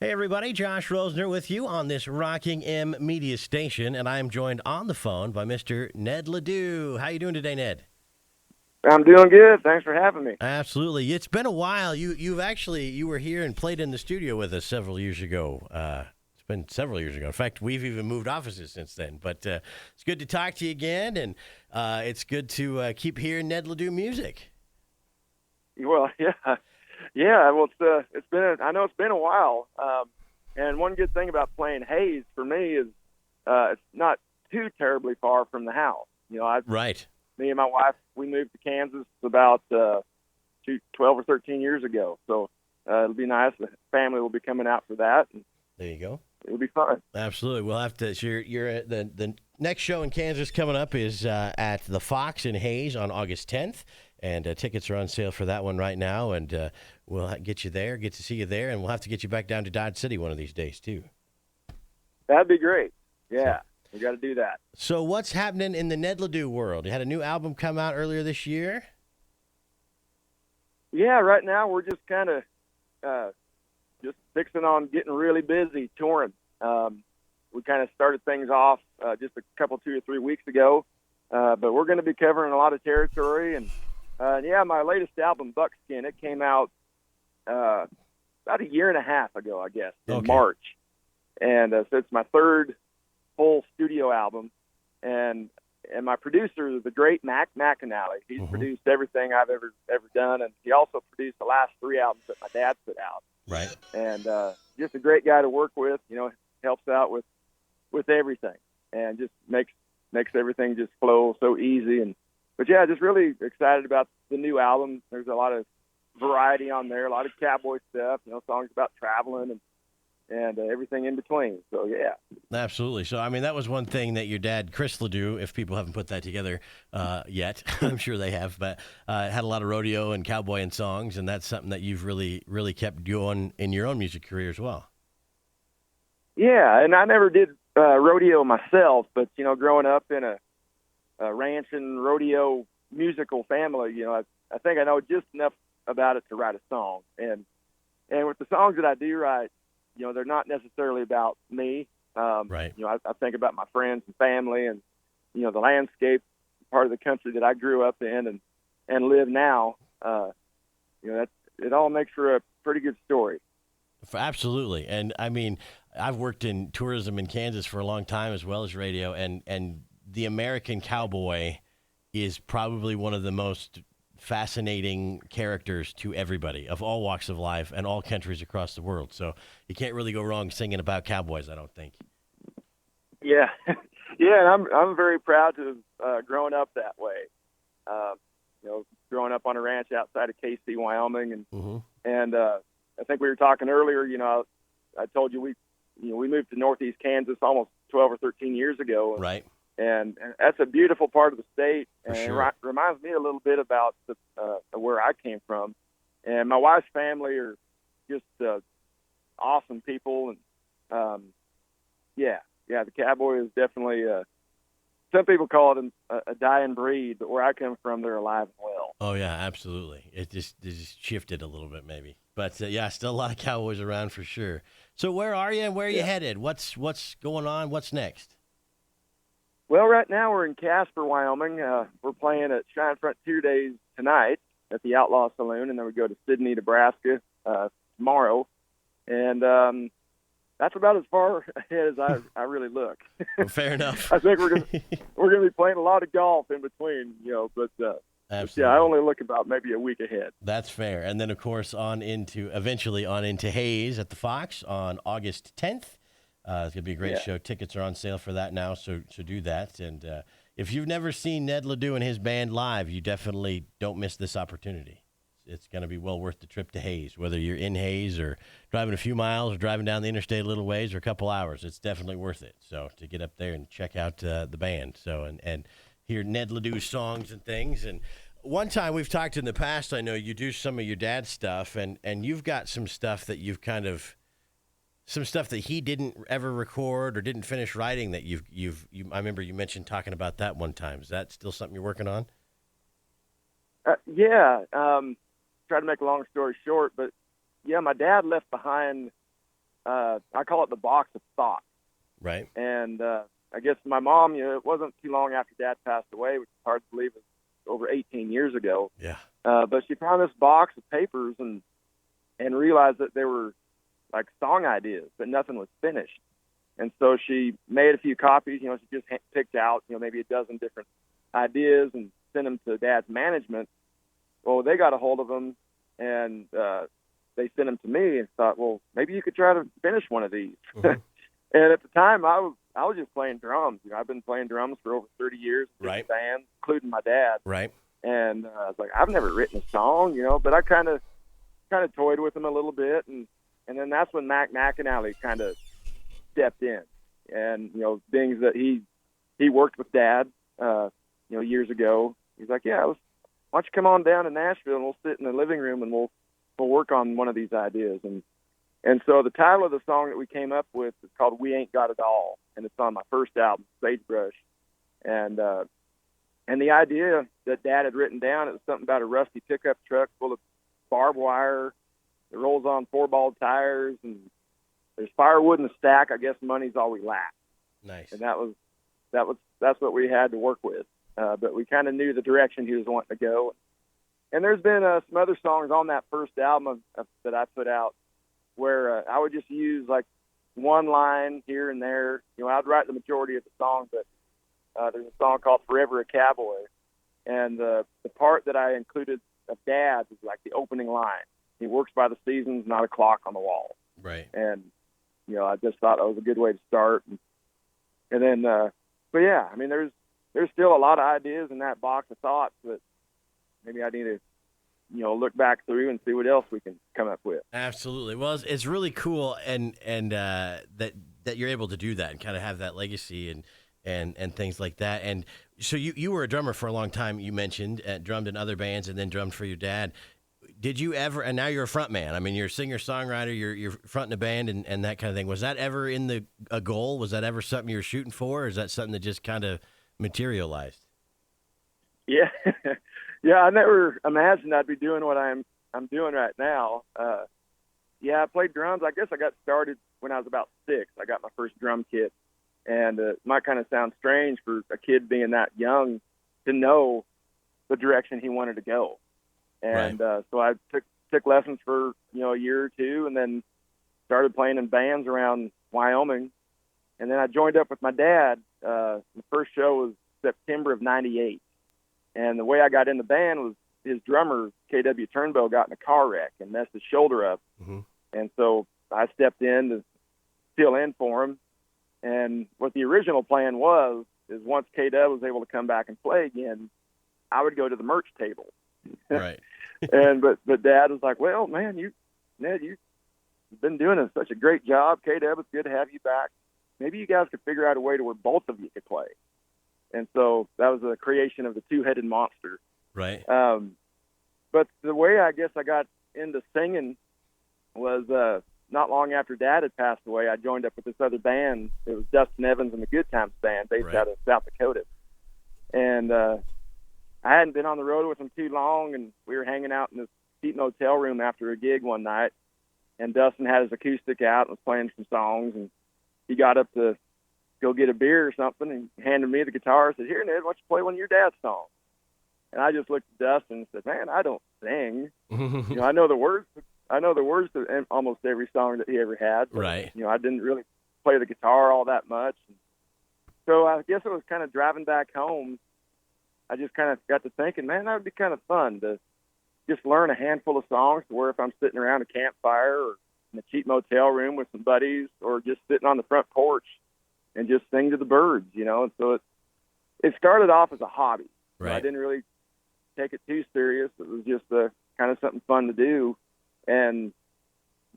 Hey everybody, Josh Roesener with you on this Rocking M media station, and I am joined on the phone by Mr. Ned Ledoux. How you doing today, Ned? I'm doing good. Thanks for having me. Absolutely. It's been a while. You were here and played in the studio with us several years ago. It's been several years ago. In fact, we've even moved offices since then. But it's good to talk to you again, and it's good to keep hearing Ned Ledoux music. Well, yeah. Well, I know it's been a while. And one good thing about playing Hayes for me is it's not too terribly far from the house. Right. Me and my wife, we moved to Kansas about 12 or 13 years ago. So it'll be nice. The family will be coming out for that. And there you go. It'll be fun. Absolutely. We'll have to. So the next show in Kansas coming up is at the Fox in Hayes on August 10th, and tickets are on sale for that one right now. And we'll get you there, get to see you there, and we'll have to get you back down to Dodge City one of these days too. That'd be great. Yeah, we got to do that. So what's happening in the Ned Ledoux world? You had a new album come out earlier this year. Yeah, right now we're just kind of just fixing on getting really busy touring. We kind of started things off just a couple, 2 or 3 weeks ago, but we're going to be covering a lot of territory. And my latest album, Buckskin, it came out about a year and a half ago, I guess, in March. And so it's my third full studio album. And my producer, the great Mac McAnally, he's produced everything I've ever done, and he also produced the last 3 albums that my dad put out. Right. And just a great guy to work with. Helps out with everything, and just makes everything just flow so easy. But just really excited about the new album. There's a lot of variety on there, a lot of cowboy stuff. Songs about traveling and everything in between. So, yeah. Absolutely. So, I mean, that was one thing that your dad, Chris Ledoux, if people haven't put that together yet, I'm sure they have, but had a lot of rodeo and cowboy and songs, and that's something that you've really, really kept going in your own music career as well. Yeah, and I never did rodeo myself, but, growing up in a ranch and rodeo musical family, I think I know just enough about it to write a song. And with the songs that I do write, they're not necessarily about me. Right. I think about my friends and family and, the landscape, part of the country that I grew up in and live now. It all makes for a pretty good story. Absolutely. And I mean, I've worked in tourism in Kansas for a long time as well as radio, and the American cowboy is probably one of the most fascinating characters to everybody of all walks of life and all countries across the world. So you can't really go wrong singing about cowboys, I don't think. Yeah. Yeah, and I'm very proud to have grown up that way. Growing up on a ranch outside of KC, Wyoming, and I think we were talking earlier, I told you we moved to Northeast Kansas almost 12 or 13 years ago. Right. And that's a beautiful part of the state. For and sure. It reminds me a little bit about where I came from. And my wife's family are just awesome people. And, the cowboy is definitely, some people call it a dying breed, but where I come from, they're alive and well. Oh, yeah, absolutely. It just shifted a little bit maybe. But, still a lot of cowboys around for sure. So where are you and where are you headed? What's going on? What's next? Well, right now we're in Casper, Wyoming. We're playing at Cheyenne Frontier Days tonight at the Outlaw Saloon, and then we go to Sidney, Nebraska tomorrow. And that's about as far ahead as I really look. Well, fair enough. I think we're gonna be playing a lot of golf in between, but Absolutely. I only look about maybe a week ahead. That's fair. And then, of course, eventually on into Hayes at the Fox on August 10th. It's going to be a great show. Tickets are on sale for that now, so do that. And if you've never seen Ned Ledoux and his band live, you definitely don't miss this opportunity. It's going to be well worth the trip to Hayes, whether you're in Hayes or driving a few miles or driving down the interstate a little ways or a couple hours. It's definitely worth it. So to get up there and check out the band and hear Ned Ledoux's songs and things. And one time we've talked in the past, I know you do some of your dad's stuff, and you've got some stuff that you've some stuff that he didn't ever record or didn't finish writing that I remember you mentioned talking about that one time. Is that still something you're working on? Try to make a long story short, but my dad left behind I call it the box of thoughts. Right. And I guess my mom, it wasn't too long after Dad passed away, which is hard to believe, it was over 18 years ago. Yeah. But she found this box of papers and realized that there were like song ideas, but nothing was finished. And so she made a few copies. She just picked out, maybe a dozen different ideas and sent them to Dad's management. Well, they got a hold of them, and they sent them to me and thought, well, maybe you could try to finish one of these. Mm-hmm. And at the time, I was just playing drums. I've been playing drums for over 30 years in Right. bands, including my dad. Right. And I was like, I've never written a song, but I kind of toyed with him a little bit, and then that's when Mac McAnally kind of stepped in, and things that he worked with Dad, years ago. He's like, yeah, why don't you come on down to Nashville and we'll sit in the living room and we'll work on one of these ideas. And so the title of the song that we came up with is called "We Ain't Got It All," and it's on my first album, Sagebrush. And the idea that Dad had written down, it was something about a rusty pickup truck full of barbed wire. It rolls on 4-ball tires, and there's firewood in the stack. I guess money's all we lack. Nice. And that's what we had to work with. But we kind of knew the direction he was wanting to go. And there's been some other songs on that first album that I put out where I would just use like one line here and there. I'd write the majority of the song, but there's a song called "Forever a Cowboy," and the part that I included of Dad is like the opening line. He works by the seasons, not a clock on the wall. Right. And I just thought that was a good way to start. And then, but yeah, I mean, there's still a lot of ideas in that box of thoughts that maybe I need to, look back through and see what else we can come up with. Absolutely. Well, it's really cool, and that you're able to do that and kind of have that legacy and things like that. And so you were a drummer for a long time. You mentioned drummed in other bands and then drummed for your dad. Did you ever? And now you're a front man. I mean, you're a singer songwriter. You're fronting a band and that kind of thing. Was that ever a goal? Was that ever something you were shooting for, or is that something that just kind of materialized? Yeah. Yeah, I never imagined I'd be doing what I'm doing right now. I played drums. I guess I got started when I was about 6. I got my first drum kit, and it might kind of sound strange for a kid being that young to know the direction he wanted to go. And right. So I took lessons for a year or two, and then started playing in bands around Wyoming. And then I joined up with my dad. The first show was September of '98. And the way I got in the band was his drummer, K.W. Turnbow, got in a car wreck and messed his shoulder up. Mm-hmm. And so I stepped in to fill in for him. And what the original plan was is once K.W. was able to come back and play again, I would go to the merch table. Right. But Dad was like, well, man, Ned, you've been doing such a great job. K.W., it's good to have you back. Maybe you guys could figure out a way to where both of you could play. And so that was the creation of the Two-Headed Monster. Right. But the way I guess I got into singing was not long after Dad had passed away, I joined up with this other band. It was Dustin Evans and the Good Times Band based right. out of South Dakota. And I hadn't been on the road with them too long, and we were hanging out in this cheap motel room after a gig one night, and Dustin had his acoustic out and was playing some songs, and he got up to go get a beer or something and handed me the guitar and said, here, Ned, why don't you play one of your dad's songs? And I just looked at Dustin and said, man, I don't sing. I know the words. I know the words to almost every song that he ever had. But, right. I didn't really play the guitar all that much. So I guess it was kind of driving back home. I just kind of got to thinking, man, that would be kind of fun to just learn a handful of songs to where if I'm sitting around a campfire or in a cheap motel room with some buddies or just sitting on the front porch and just sing to the birds, And so it started off as a hobby. Right. I didn't really take it too serious. It was just kind of something fun to do. And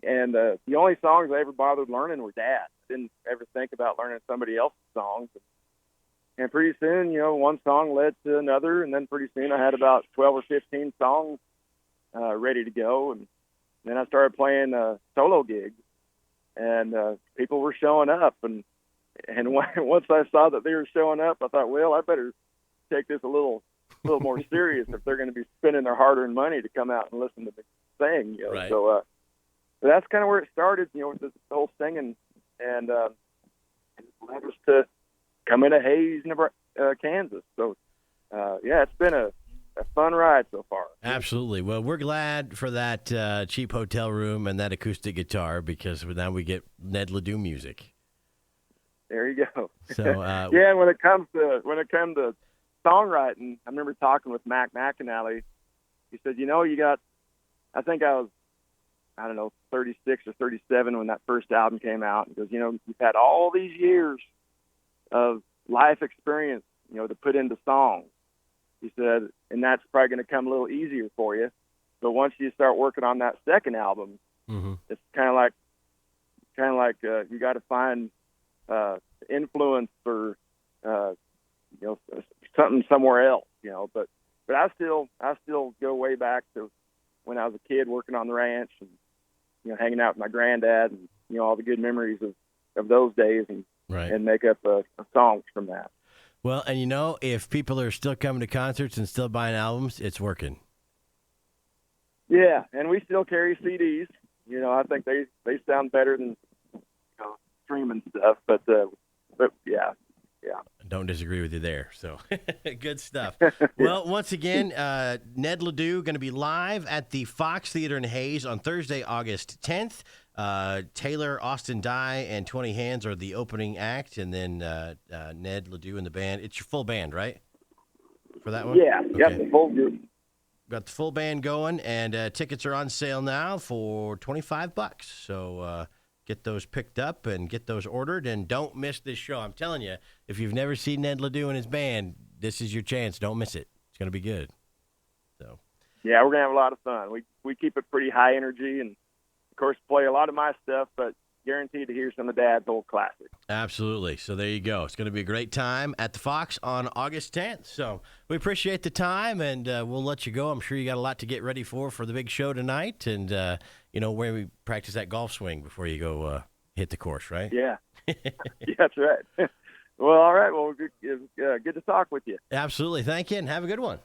the only songs I ever bothered learning were Dad. I didn't ever think about learning somebody else's songs. And pretty soon, one song led to another, and then pretty soon I had about 12 or 15 songs ready to go. And then I started playing solo gigs, and people were showing up. And once I saw that they were showing up, I thought, well, I better take this a little more serious if they're going to be spending their hard-earned money to come out and listen to me sing. Right. So that's kind of where it started, with this whole singing, and it led us to come into Hayes, Kansas. So, it's been a fun ride so far. Absolutely. Well, we're glad for that cheap hotel room and that acoustic guitar, because now we get Ned Ledoux music. There you go. So and when it comes to songwriting, I remember talking with Mac McAnally. He said, you got, I think I was, 36 or 37 when that first album came out. He goes, you've had all these years of life experience, to put into songs. He said, and that's probably going to come a little easier for you. But once you start working on that second album, it's kind of like you got to find influence or something somewhere else, But I still go way back to when I was a kid working on the ranch and hanging out with my granddad and all the good memories of those days and make up a song from that. Well, and if people are still coming to concerts and still buying albums, it's working. Yeah, and we still carry CDs. I think they sound better than streaming stuff, but yeah. Don't disagree with you there. So good stuff. Well, once again, Ned Ledoux going to be live at the Fox Theater in Hayes on Thursday, August 10th. Taylor, Austin Dye, and 20 Hands are the opening act, and then Ned Ledoux and the band. It's your full band, right? For that one? Yeah, okay. The full group. Got the full band going, and tickets are on sale now for $25. So get those picked up and get those ordered, and don't miss this show. I'm telling you, if you've never seen Ned Ledoux and his band, this is your chance. Don't miss it. It's going to be good. So. Yeah, we're going to have a lot of fun. We keep it pretty high energy, and of course play a lot of my stuff, but guaranteed to hear some of Dad's old classics. Absolutely. So there you go. It's going to be a great time at the Fox on August 10th. So we appreciate the time, and we'll let you go. I'm sure you got a lot to get ready for the big show tonight, and where we practice that golf swing before you go hit the course, right? Yeah. Yeah, that's right. Well, all right. Well, good to talk with you. Absolutely. Thank you, and have a good one.